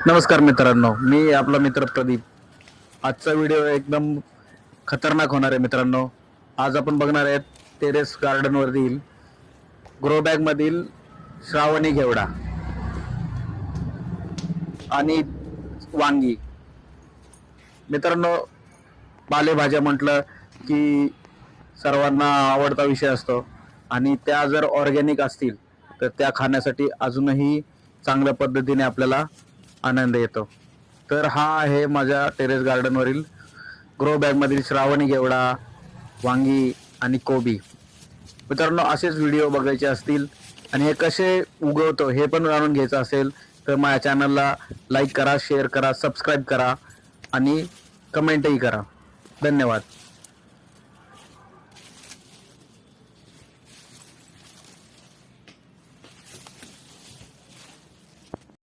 नमस्कार मित्रांनो, मी आपला मित्र प्रदीप. आजचा व्हिडिओ एकदम खतरनाक होणार आहे मित्रांनो. आज आपण बघणार आहेत टेरेस गार्डन वरील ग्रो बॅग मधील श्रावणी घेवडा आणि वांगी. मित्रांनो, पालेभाज्या म्हटलं की सर्वांना आवडता विषय असतो आणि त्या जर ऑर्गॅनिक असतील तर त्या खाण्यासाठी अजूनही चांगल्या पद्धतीने आपल्याला आनंद येतो. तर हा आहे माझ्या टेरेस गार्डनवरील ग्रो बॅगमधील श्रावणी घेवडा, वांगी आणि कोबी. मित्रांनो, असेच व्हिडिओ बघायचे असतील आणि हे कसे उगवतो हे पण जाणून घ्यायचं असेल तर माझ्या चॅनलला लाईक करा, शेअर करा, सबस्क्राईब करा आणि कमेंटही करा. धन्यवाद.